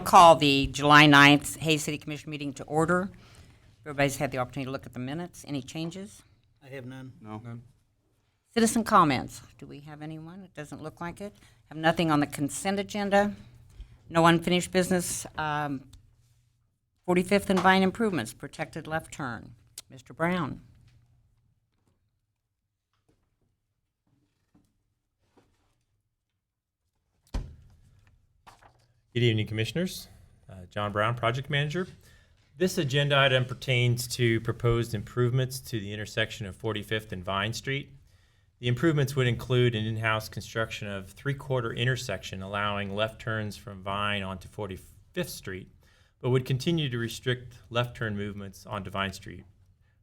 call the July 9th Hays City Commission meeting to order. Everybody's had the opportunity to look at the minutes. Any changes? I have none. No. None. Citizen comments. Do we have anyone? It doesn't look like it. Have nothing on the consent agenda. No unfinished business. 45th and Vine improvements, protected left turn. Mr. Brown. Good evening, Commissioners. John Brown, Project Manager. This agenda item pertains to proposed improvements to the intersection of 45th and Vine Street. The improvements would include an in-house construction of three-quarter intersection allowing left turns from Vine onto 45th Street, but would continue to restrict left turn movements onto Vine Street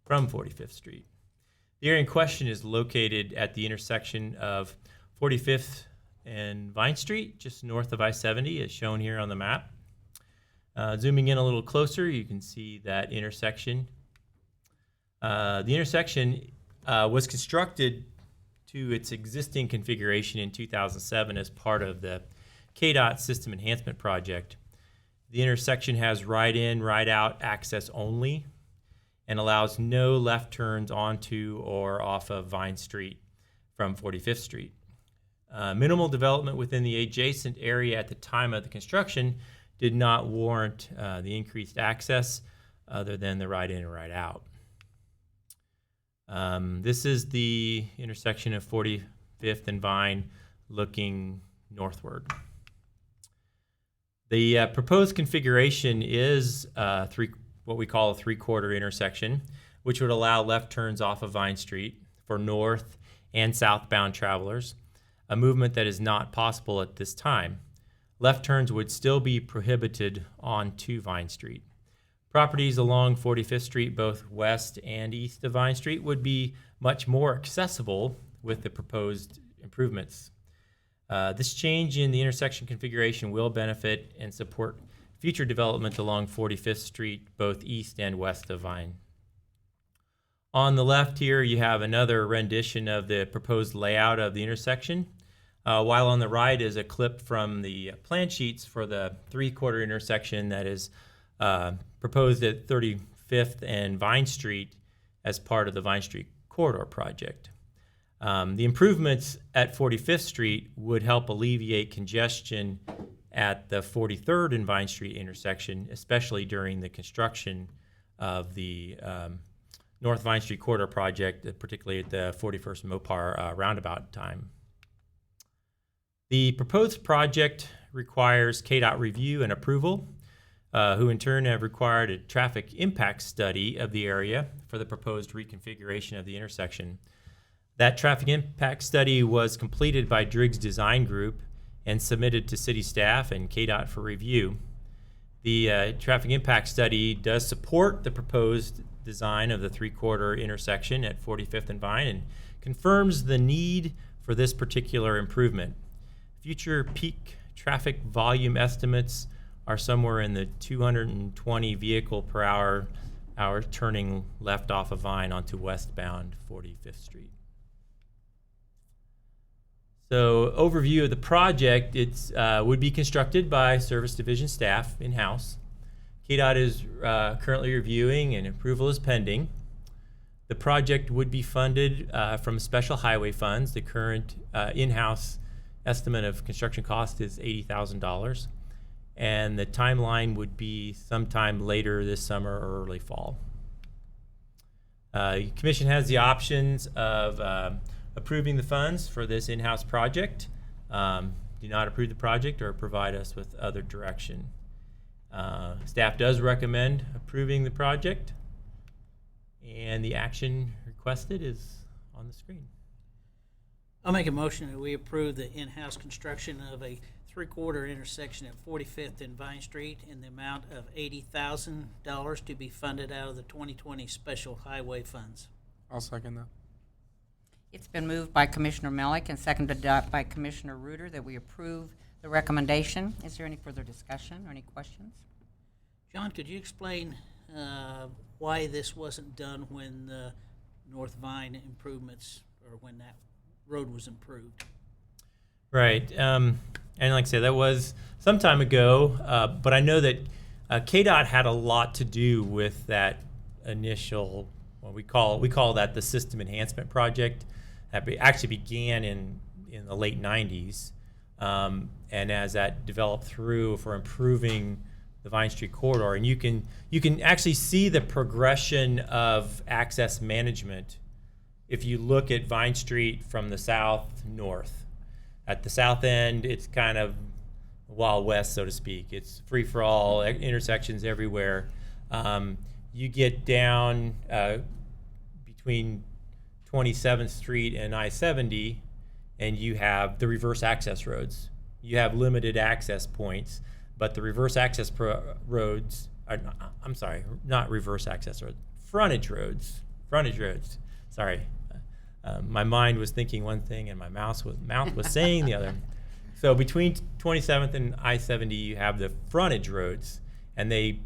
from 45th Street. The area in question is located at the intersection of 45th and Vine Street, just north of I-70, as shown here on the map. Zooming in a little closer, you can see that intersection. The intersection was constructed to its existing configuration in 2007 as part of the KDOT System Enhancement Project. The intersection has right-in, right-out access only and allows no left turns onto or off of Vine Street from 45th Street. Minimal development within the adjacent area at the time of the construction did not warrant the increased access other than the right in and right out. This is the intersection of 45th and Vine looking northward. The proposed configuration is what we call a three-quarter intersection, which would allow left turns off of Vine Street for north and southbound travelers, a movement that is not possible at this time. Left turns would still be prohibited onto Vine Street. Properties along 45th Street, both west and east of Vine Street, would be much more accessible with the proposed improvements. This change in the intersection configuration will benefit and support future development along 45th Street, both east and west of Vine. On the left here, you have another rendition of the proposed layout of the intersection, while on the right is a clip from the plan sheets for the three-quarter intersection that is proposed at 35th and Vine Street as part of the Vine Street Corridor Project. The improvements at 45th Street would help alleviate congestion at the 43rd and Vine Street intersection, especially during the construction of the North Vine Street Corridor Project, particularly at the 41st Mopar roundabout time. The proposed project requires KDOT review and approval, who in turn have required a traffic impact study of the area for the proposed reconfiguration of the intersection. That traffic impact study was completed by Driggs Design Group and submitted to city staff and KDOT for review. The traffic impact study does support the proposed design of the three-quarter intersection at 45th and Vine and confirms the need for this particular improvement. Future peak traffic volume estimates are somewhere in the 220 vehicle per hour turning left off of Vine onto westbound 45th Street. So overview of the project, it would be constructed by Service Division staff in-house. KDOT is currently reviewing and approval is pending. The project would be funded from special highway funds. The current in-house estimate of construction cost is $80,000, and the timeline would be sometime later this summer or early fall. The Commission has the options of approving the funds for this in-house project, do not approve the project, or provide us with other direction. Staff does recommend approving the project, and the action requested is on the screen. I'll make a motion that we approve the in-house construction of a three-quarter intersection at 45th and Vine Street in the amount of $80,000 to be funded out of the 2020 Special Highway Funds. I'll second that. It's been moved by Commissioner Melick and seconded by Commissioner Reuter that we approve the recommendation. Is there any further discussion or any questions? John, could you explain why this wasn't done when the North Vine improvements, or when that road was improved? Right. And like I said, that was some time ago, but I know that KDOT had a lot to do with that initial, what we call that the system enhancement project that actually began in the late 90s. And as that developed through for improving the Vine Street corridor, and you can actually see the progression of access management if you look at Vine Street from the south north. At the south end, it's kind of Wild West, so to speak. It's free for all, intersections everywhere. You get down between 27th Street and I-70, and you have the reverse access roads. You have limited access points, but the reverse access roads are, I'm sorry, not reverse access roads, frontage roads. Sorry. My mind was thinking one thing and my mouth was saying the other. So between 27th and I-70, you have the frontage roads, and you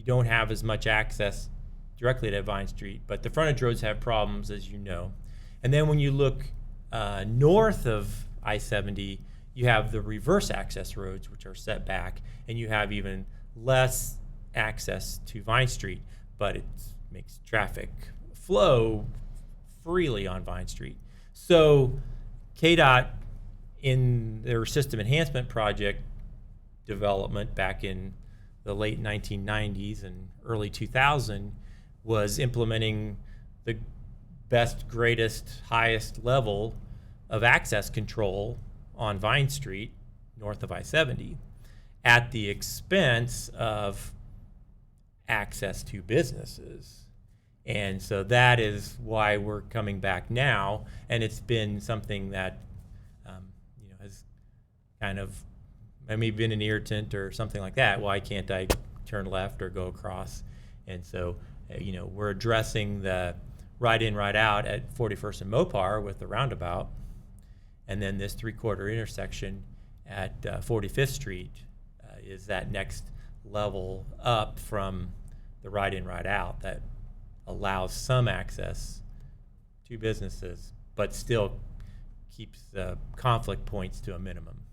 don't have as much access directly to Vine Street, but the frontage roads have problems, as you know. And then when you look north of I-70, you have the reverse access roads, which are set back, and you have even less access to Vine Street, but it makes traffic flow freely on Vine Street. So KDOT, in their system enhancement project development back in the late 1990s and early 2000, was implementing the best, greatest, highest level of access control on Vine Street north of I-70 at the expense of access to businesses. And so that is why we're coming back now, and it's been something that has kind of maybe been an irritant or something like that. Why can't I turn left or go across? And so we're addressing the right in, right out at 41st and Mopar with the roundabout, and then this 3/4 intersection at 45th Street is that next level up from the right in, right out that allows some access to businesses, but still keeps the conflict points to a minimum.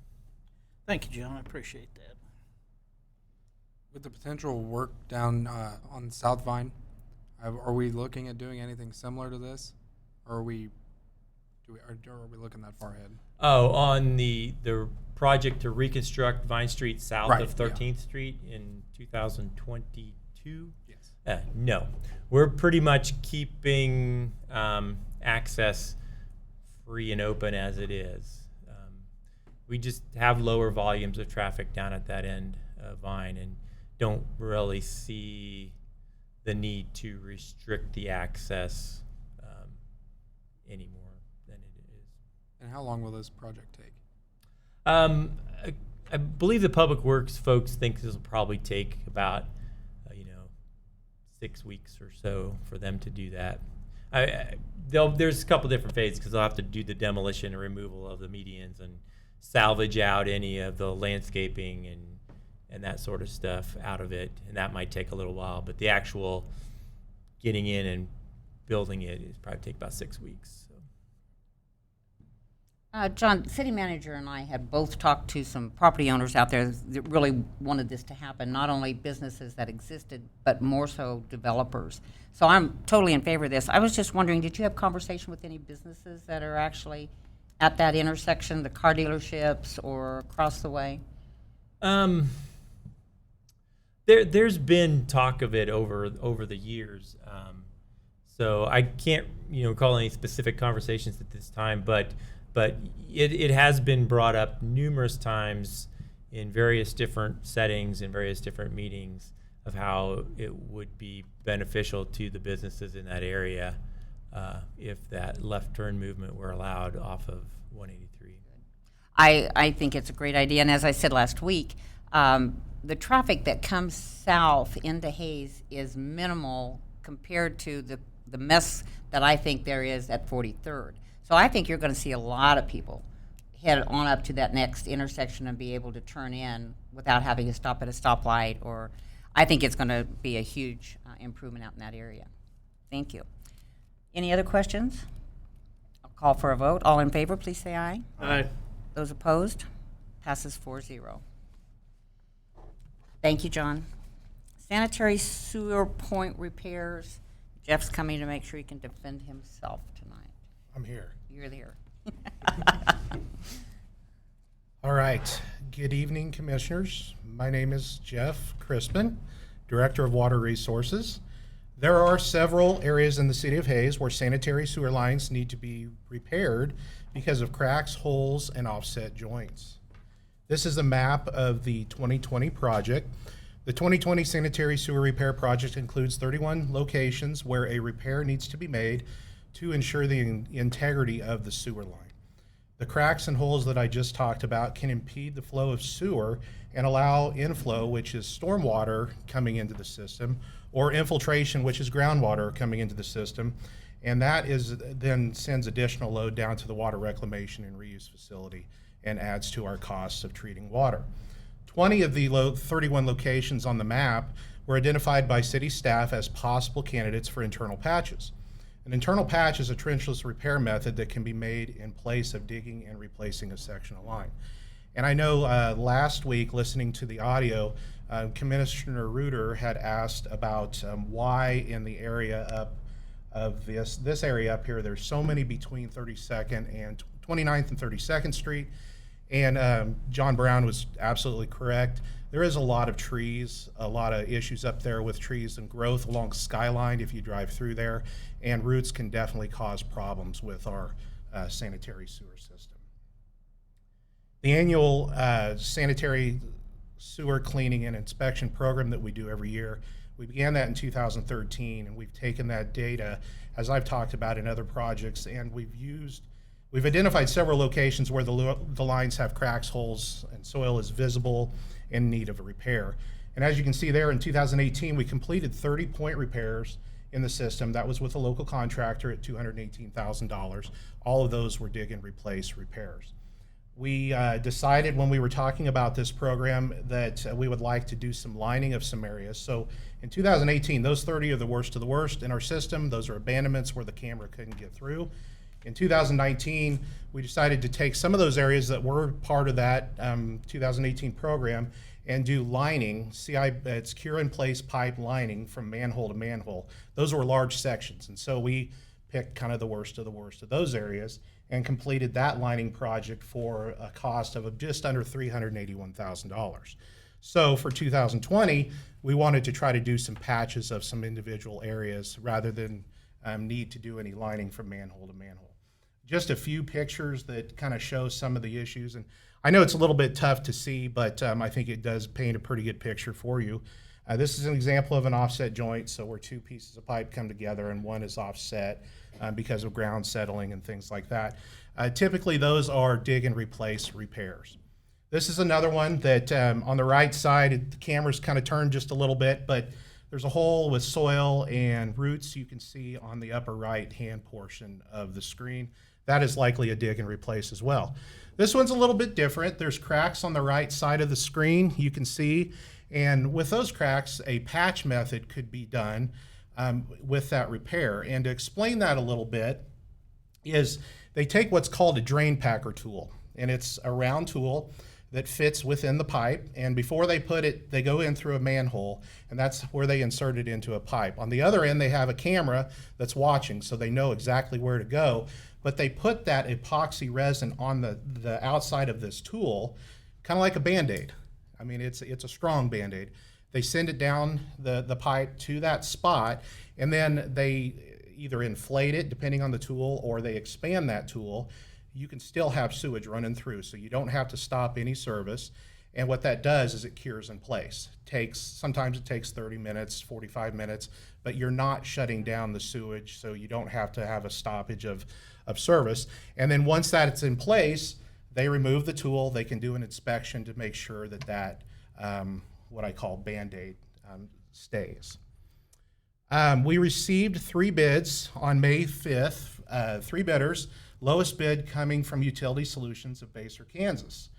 Thank you, John. I appreciate that. With the potential work down on South Vine, are we looking at doing anything similar to this, or are we looking that far ahead? Oh, on the project to reconstruct Vine Street south Right, of 13th Street in 2022? Yes. No, we're pretty much keeping access free and open as it is. We just have lower volumes of traffic down at that end of Vine and don't really see the need to restrict the access any more than it is. And how long will this project take? I believe the Public Works folks think this will probably take about 6 weeks or so for them to do that. There's a couple different phases because they'll have to do the demolition and removal of the medians and salvage out any of the landscaping and that sort of stuff out of it, and that might take a little while. But the actual getting in and building it is probably take about 6 weeks. John, city manager and I had both talked to some property owners out there that really wanted this to happen, not only businesses that existed, but more so developers. So I'm totally in favor of this. I was just wondering, did you have conversation with any businesses that are actually at that intersection, the car dealerships or across the way? There's been talk of it over the years. So I can't call any specific conversations at this time, but it has been brought up numerous times in various different settings and various different meetings of how it would be beneficial to the businesses in that area if that left turn movement were allowed off of 183. I think it's a great idea, and as I said last week, the traffic that comes south into Hayes is minimal compared to the mess that I think there is at 43rd. So I think you're going to see a lot of people head on up to that next intersection and be able to turn in without having to stop at a stoplight, or I think it's going to be a huge improvement out in that area. Thank you. Any other questions? I'll call for a vote. All in favor, please say aye. Aye. Those opposed? Passes 4-0. Thank you, John. Sanitary sewer point repairs. Jeff's coming to make sure he can defend himself tonight. I'm here. You're there. All right. Good evening, Commissioners. My name is Jeff Crispin, Director of Water Resources. There are several areas in the city of Hayes where sanitary sewer lines need to be repaired because of cracks, holes, and offset joints. This is a map of the 2020 project. The 2020 sanitary sewer repair project includes 31 locations where a repair needs to be made to ensure the integrity of the sewer line. The cracks and holes that I just talked about can impede the flow of sewer and allow inflow, which is stormwater coming into the system, or infiltration, which is groundwater coming into the system, and that is then sends additional load down to the water reclamation and reuse facility and adds to our costs of treating water. 20 of the 31 locations on the map were identified by city staff as possible candidates for internal patches. An internal patch is a trenchless repair method that can be made in place of digging and replacing a section of line. And I know last week, listening to the audio, Commissioner Reuter had asked about why in the area up of this area up here, there's so many between 32nd and 29th and 32nd Street. And John Brown was absolutely correct. There is a lot of trees, a lot of issues up there with trees and growth along Skyline if you drive through there, and roots can definitely cause problems with our sanitary sewer system. The annual sanitary sewer cleaning and inspection program that we do every year, we began that in 2013, and we've taken that data, as I've talked about in other projects, and we've identified several locations where the lines have cracks, holes, and soil is visible in need of a repair. And as you can see there, in 2018, we completed 30 point repairs in the system. That was with a local contractor at $218,000. All of those were dig and replace repairs. We decided when we were talking about this program that we would like to do some lining of some areas. So in 2018, those 30 are the worst of the worst in our system. Those are abandonments where the camera couldn't get through. In 2019, we decided to take some of those areas that were part of that 2018 program and do lining. It's cure-in-place pipe lining from manhole to manhole. Those were large sections, and so we picked kind of the worst of those areas and completed that lining project for a cost of just under $381,000. So for 2020, we wanted to try to do some patches of some individual areas rather than need to do any lining from manhole to manhole. Just a few pictures that kind of show some of the issues. And I know it's a little bit tough to see, but I think it does paint a pretty good picture for you. This is an example of an offset joint, so where two pieces of pipe come together and one is offset because of ground settling and things like that. Typically, those are dig and replace repairs. This is another one that on the right side, the camera's kind of turned just a little bit, but there's a hole with soil and roots you can see on the upper right-hand portion of the screen. That is likely a dig and replace as well. This one's a little bit different. There's cracks on the right side of the screen you can see, and with those cracks, a patch method could be done with that repair. And to explain that a little bit is they take what's called a drain packer tool, and it's a round tool that fits within the pipe, and before they put it, they go in through a manhole, and that's where they insert it into a pipe. On the other end, they have a camera that's watching, so they know exactly where to go, but they put that epoxy resin on the outside of this tool, kind of like a Band-Aid. I mean, it's a strong Band-Aid. They send it down the pipe to that spot, and then they either inflate it, depending on the tool, or they expand that tool. You can still have sewage running through, so you don't have to stop any service. And what that does is it cures in place. Sometimes it takes 30 minutes, 45 minutes, but you're not shutting down the sewage, so you don't have to have a stoppage of service. And then once that's in place, they remove the tool. They can do an inspection to make sure that what I call Band-Aid, stays. We received 3 bids on May 5th, 3 bidders. Lowest bid coming from Utility Solutions of Basehor, Kansas.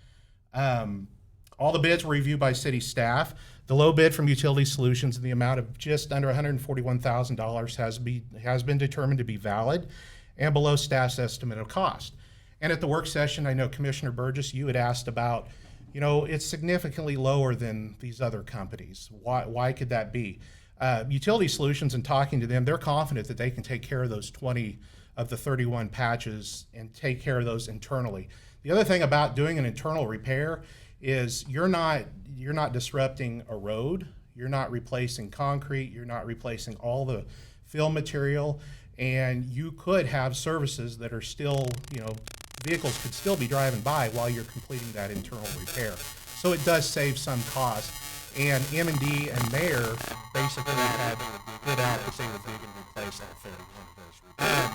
All the bids were reviewed by city staff. The low bid from Utility Solutions in the amount of just under $141,000 has been determined to be valid and below staff's estimate of cost. And at the work session, I know Commissioner Burgess, you had asked about you know, it's significantly lower than these other companies. Why could that be? Utility Solutions, in talking to them, they're confident that they can take care of those 20 of the 31 patches and take care of those internally. The other thing about doing an internal repair is you're not disrupting a road, you're not replacing concrete, you're not replacing all the fill material, and you could have services that are still, you know, vehicles could still be driving by while you're completing that internal repair. So it does save some cost. And M&D and Mayor basically had put out that they were big and replace that 31 of those repairs.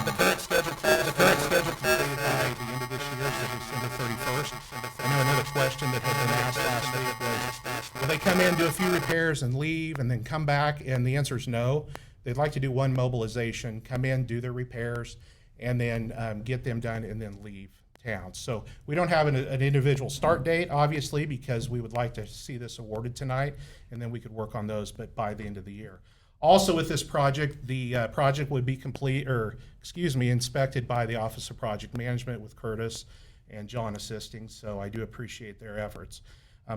The current schedule completed by the end of this year, so December 31st. I know another question that had been asked last week was, will they come in, do a few repairs and leave and then come back? And the answer is no. They'd like to do one mobilization, come in, do their repairs, and then get them done and then leave town. So we don't have an individual start date, obviously, because we would like to see this awarded tonight, and then we could work on those, but by the end of the year. Also with this project, the project would be inspected by the Office of Project Management with Curtis and John assisting, so I do appreciate their efforts.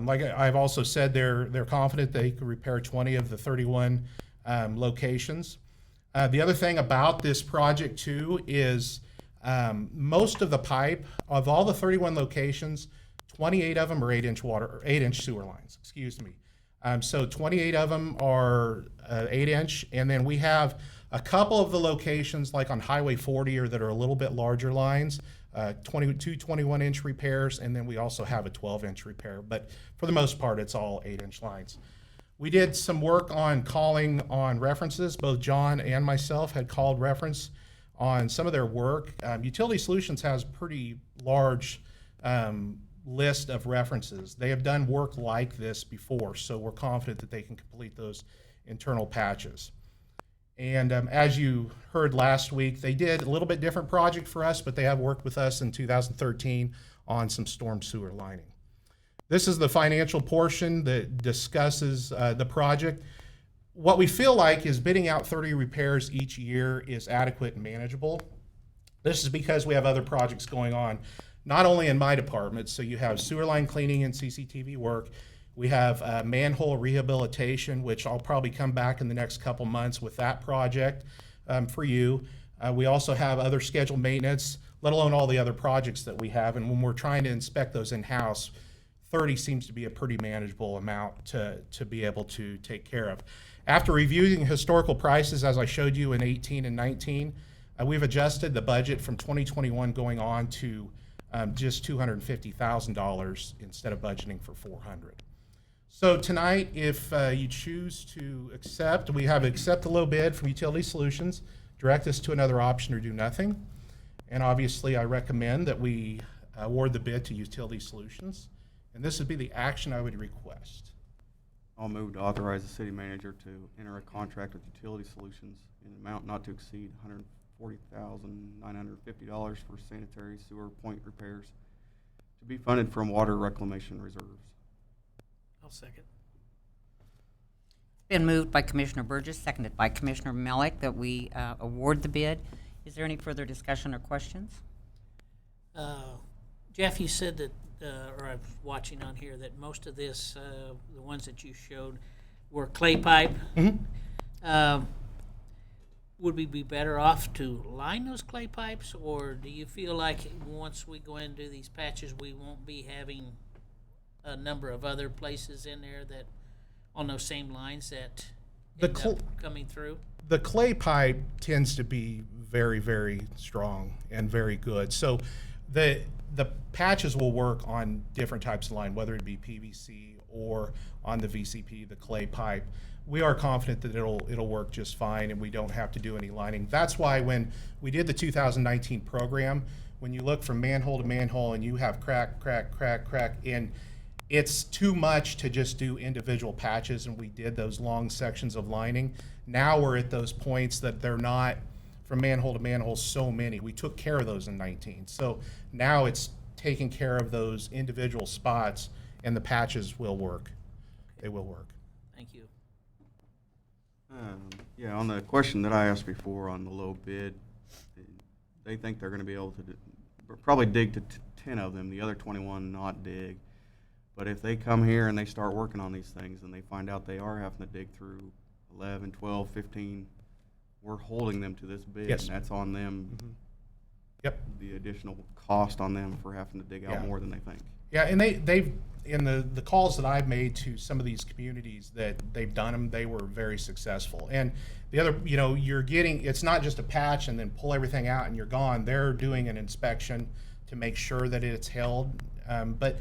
Like I've also said, they're confident they could repair 20 of the 31 locations. The other thing about this project too is most of the pipe of all the 31 locations, 28 of them are 8-inch sewer lines. So 28 of them are 8-inch, and then we have a couple of the locations, like on Highway 40, that are a little bit larger lines, 22 21-inch repairs, and then we also have a 12-inch repair. But for the most part, it's all 8-inch lines. We did some work on calling on references. Both John and myself had called reference on some of their work. Utility Solutions has pretty large list of references. They have done work like this before, so we're confident that they can complete those internal patches. And as you heard last week, they did a little bit different project for us, but they have worked with us in 2013 on some storm sewer lining. This is the financial portion that discusses the project. What we feel like is bidding out 30 repairs each year is adequate and manageable. This is because we have other projects going on, not only in my department. So you have sewer line cleaning and CCTV work. We have manhole rehabilitation, which I'll probably come back in the next couple months with that project for you. We also have other scheduled maintenance, let alone all the other projects that we have. And when we're trying to inspect those in-house, 30 seems to be a pretty manageable amount to be able to take care of. After reviewing historical prices, as I showed you in 18 and 19, we've adjusted the budget from 2021 going on to just $250,000 instead of budgeting for $400,000. So tonight, if you choose to accept, we have accept the low bid from Utility Solutions, direct us to another option, or do nothing. And obviously, I recommend that we award the bid to Utility Solutions. And this would be the action I would request. I'll move to authorize the city manager to enter a contract with Utility Solutions in an amount not to exceed $140,950 for sanitary sewer point repairs to be funded from water reclamation reserves. I'll second. It's been moved by Commissioner Burgess, seconded by Commissioner Melick, that we award the bid. Is there any further discussion or questions? Jeff, you said that, or I was watching on here, that most of this, the ones that you showed, were clay pipe. Mm-hmm. Would we be better off to line those clay pipes, or do you feel like once we go in and do these patches, we won't be having a number of other places in there that on those same lines that end up coming through? The clay pipe tends to be very, very strong and very good. So the patches will work on different types of line, whether it be PVC or on the VCP, the clay pipe. We are confident that it'll work just fine, and we don't have to do any lining. That's why when we did the 2019 program, when you look from manhole to manhole and you have crack, and it's too much to just do individual patches, and we did those long sections of lining. Now we're at those points that they're not from manhole to manhole so many. We took care of those in 19. So now it's taking care of those individual spots, and the patches will work. They will work. Thank you. Yeah, on the question that I asked before on the low bid, they think they're going to be able to probably dig to 10 of them, the other 21 not dig. But if they come here and they start working on these things and they find out they are having to dig through 11, 12, 15, we're holding them to this bid. Yes. And that's on them. Yep. The additional cost on them for having to dig out Yeah. more than they think. Yeah, and they've in the calls that I've made to some of these communities that they've done them, they were very successful. And the other, you're getting, it's not just a patch and then pull everything out and you're gone. They're doing an inspection to make sure that it's held. But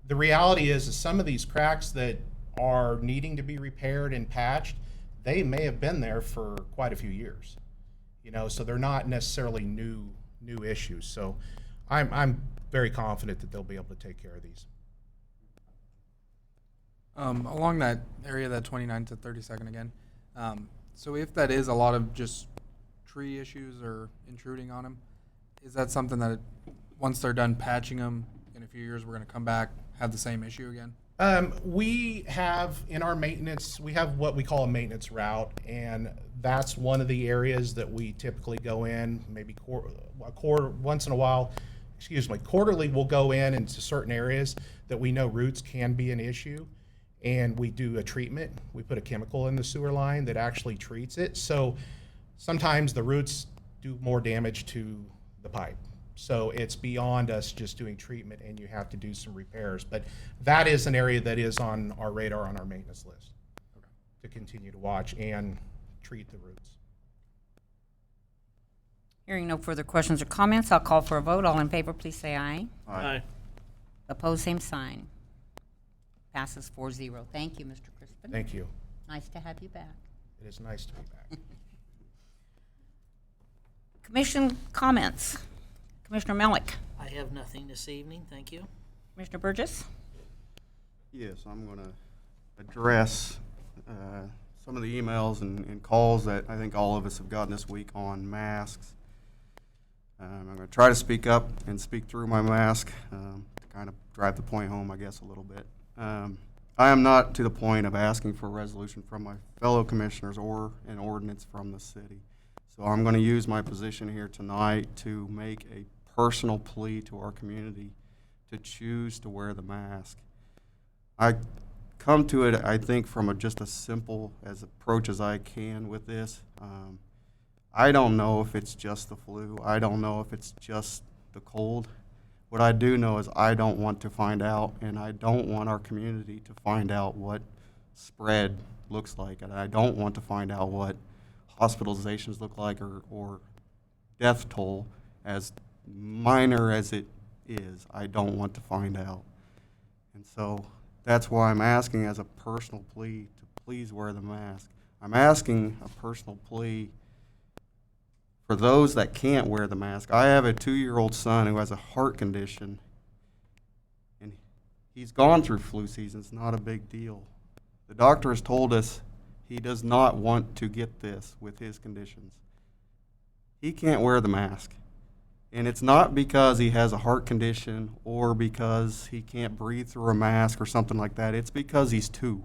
the reality is some of these cracks that are needing to be repaired and patched, they may have been there for quite a few years. So they're not necessarily new issues. So I'm very confident that they'll be able to take care of these. Along that area, that 29 to 32nd again. So if that is a lot of just tree issues or intruding on them, is that something that once they're done patching them in a few years, we're going to come back, have the same issue again? We have in our maintenance, we have what we call a maintenance route, and that's one of the areas that we typically go in, maybe once in a while, quarterly we'll go in into certain areas that we know roots can be an issue, and we do a treatment. We put a chemical in the sewer line that actually treats it. So sometimes the roots do more damage to the pipe. So it's beyond us just doing treatment, and you have to do some repairs. But that is an area that is on our radar, on our maintenance list, to continue to watch and treat the roots. Hearing no further questions or comments, I'll call for a vote. All in favor, please say aye. Aye. Opposed, same sign. Passes 4-0. Thank you, Mr. Crispin. Thank you. Nice to have you back. It is nice to be back. Commission comments. Commissioner Melick. I have nothing this evening, thank you. Commissioner Burgess. Yes, I'm going to address some of the emails and calls that I think all of us have gotten this week on masks. I'm going to try to speak up and speak through my mask to kind of drive the point home, I guess, a little bit. I am not to the point of asking for a resolution from my fellow commissioners or an ordinance from the city. So I'm going to use my position here tonight to make a personal plea to our community to choose to wear the mask. I come to it, I think, from just a simple as approach as I can with this. I don't know if it's just the flu. I don't know if it's just the cold. What I do know is I don't want to find out, and I don't want our community to find out what spread looks like, and I don't want to find out what hospitalizations look like or death toll, as minor as it is. I don't want to find out. And so that's why I'm asking as a personal plea to please wear the mask. I'm asking a personal plea for those that can't wear the mask. I have a 2-year-old son who has a heart condition, and he's gone through flu season. It's not a big deal. The doctor has told us he does not want to get this with his conditions. He can't wear the mask. And it's not because he has a heart condition or because he can't breathe through a mask or something like that. It's because he's 2.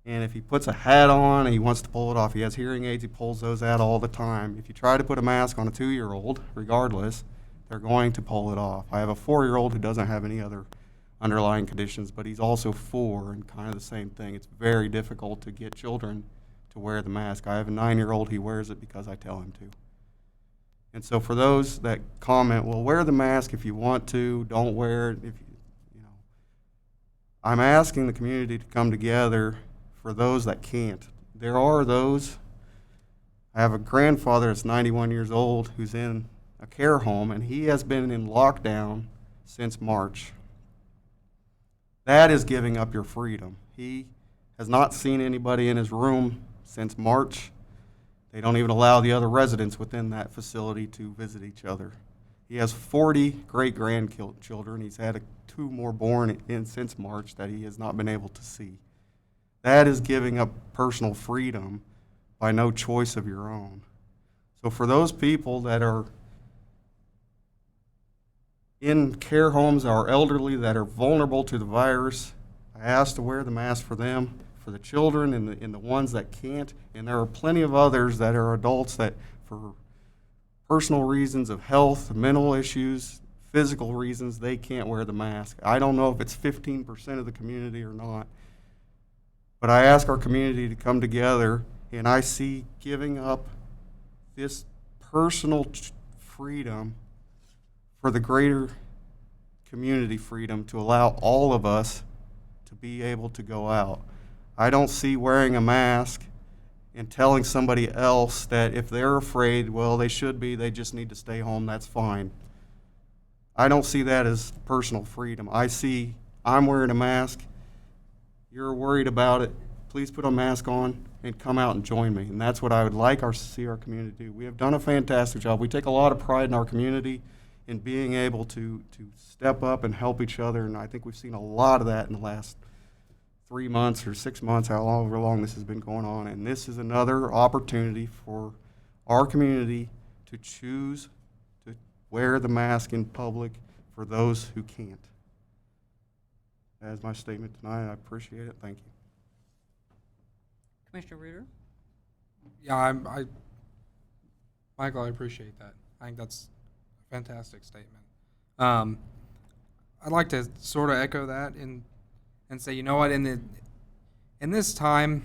And if he puts a hat on and he wants to pull it off, he has hearing aids, he pulls those out all the time. If you try to put a mask on a 2-year-old, regardless, they're going to pull it off. I have a 4-year-old who doesn't have any other underlying conditions, but he's also 4 and kind of the same thing. It's very difficult to get children to wear the mask. I have a 9-year-old, he wears it because I tell him to. And so for those that comment, well, wear the mask if you want to, don't wear it if you know. I'm asking the community to come together for those that can't. There are those. I have a grandfather that's 91 years old who's in a care home, and he has been in lockdown since March. That is giving up your freedom. He has not seen anybody in his room since March. They don't even allow the other residents within that facility to visit each other. He has 40 great-grandchildren. He's had 2 more born in since March that he has not been able to see. That is giving up personal freedom by no choice of your own. So for those people that are in care homes, our elderly that are vulnerable to the virus, I ask to wear the mask for them, for the children and the ones that can't. And there are plenty of others that are adults that, for personal reasons of health, mental issues, physical reasons they can't wear the mask. I don't know if it's 15% of the community or not. But I ask our community to come together, and I see giving up this personal freedom for the greater community freedom to allow all of us to be able to go out. I don't see wearing a mask and telling somebody else that if they're afraid, well, they should be, they just need to stay home, that's fine. I don't see that as personal freedom. I see I'm wearing a mask, you're worried about it, please put a mask on and come out and join me. And that's what I would like see our community do. We have done a fantastic job. We take a lot of pride in our community in being able to step up and help each other, and I think we've seen a lot of that in the last 3 months or 6 months, however long this has been going on. And this is another opportunity for our community to choose to wear the mask in public for those who can't. That's my statement tonight. I appreciate it. Thank you. Commissioner Reuter? Yeah, Michael, I appreciate that. I think that's a fantastic statement. I'd like to sort of echo that and say, you know what, in this time,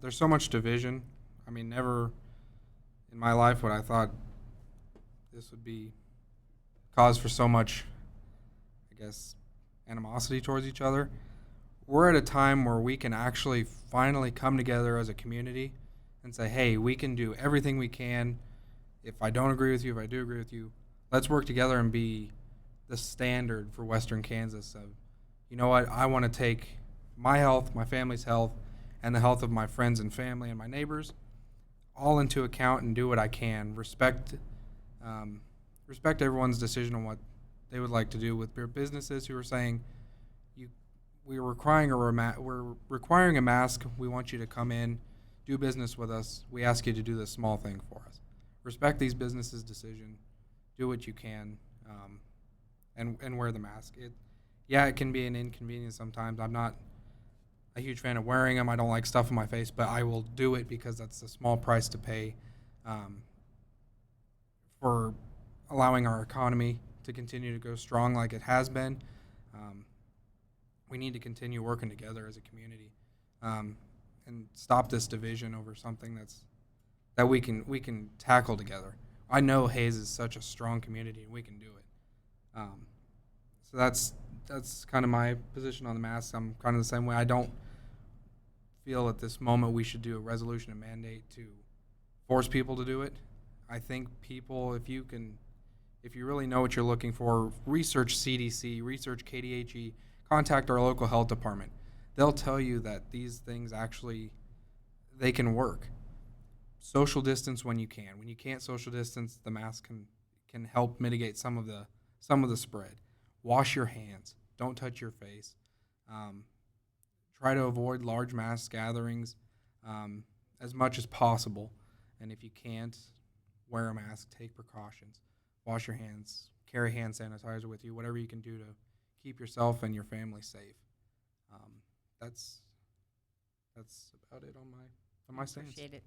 there's so much division. I mean, never in my life would I thought this would be cause for so much, I guess, animosity towards each other. We're at a time where we can actually finally come together as a community and say, hey, we can do everything we can. If I don't agree with you, if I do agree with you, let's work together and be the standard for Western Kansas of, you know what, I want to take my health, my family's health, and the health of my friends and family and my neighbors all into account and do what I can. Respect everyone's decision on what they would like to do with their businesses who are saying, we're requiring a mask. We want you to come in, do business with us. We ask you to do this small thing for us. Respect these businesses' decision. Do what you can, and wear the mask. It can be an inconvenience sometimes. I'm not a huge fan of wearing them. I don't like stuff on my face, but I will do it because that's a small price to pay for allowing our economy to continue to go strong like it has been. We need to continue working together as a community and stop this division over something that we can tackle together. I know Hayes is such a strong community, and we can do it. So that's kind of my position on the masks. I'm kind of the same way. I don't feel at this moment we should do a resolution and mandate to force people to do it. I think people, if you really know what you're looking for, research CDC, research KDHE, contact our local health department. They'll tell you that these things actually, they can work. Social distance when you can. When you can't social distance, the mask can help mitigate some of the spread. Wash your hands. Don't touch your face. Try to avoid large mass gatherings as much as possible. And if you can't, wear a mask. Take precautions. Wash your hands. Carry hand sanitizer with you. Whatever you can do to keep yourself and your family safe. That's about it on my stance. Appreciate it.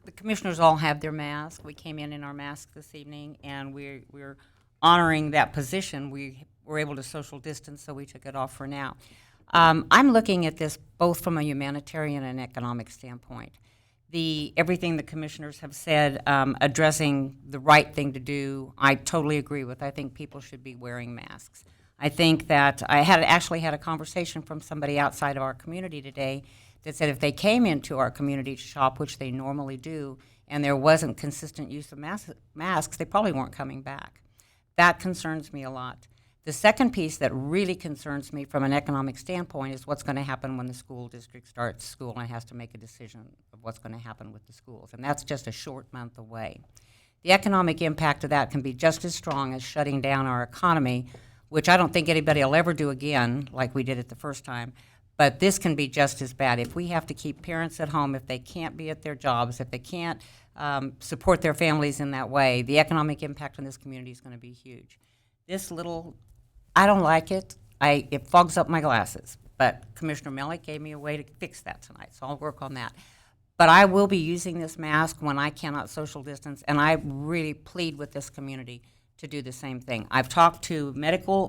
The commissioners all have their masks. We came in our masks this evening, and we're honoring that position. We were able to social distance, so we took it off for now. I'm looking at this both from a humanitarian and economic standpoint. Everything the commissioners have said, addressing the right thing to do, I totally agree with. I think people should be wearing masks. I think that I actually had a conversation from somebody outside of our community today that said if they came into our community to shop, which they normally do, and there wasn't consistent use of masks, they probably weren't coming back. That concerns me a lot. The second piece that really concerns me from an economic standpoint is what's going to happen when the school district starts school and has to make a decision of what's going to happen with the schools. And that's just a short month away. The economic impact of that can be just as strong as shutting down our economy, which I don't think anybody will ever do again like we did it the first time. But this can be just as bad. If we have to keep parents at home, if they can't be at their jobs, if they can't support their families in that way, the economic impact on this community is going to be huge. I don't like it. It fogs up my glasses. But Commissioner Mellick gave me a way to fix that tonight, so I'll work on that. But I will be using this mask when I cannot social distance, and I really plead with this community to do the same thing. I've talked to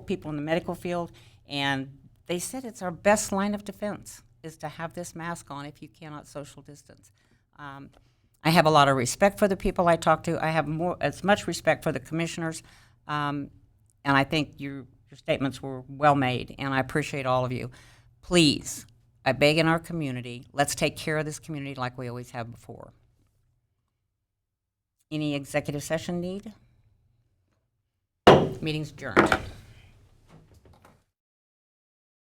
people in the medical field, and they said it's our best line of defense is to have this mask on if you cannot social distance. I have a lot of respect for the people I talk to. I have as much respect for the commissioners, and I think your statements were well made, and I appreciate all of you. Please, I beg in our community, let's take care of this community like we always have before. Any executive session need? Meeting's adjourned.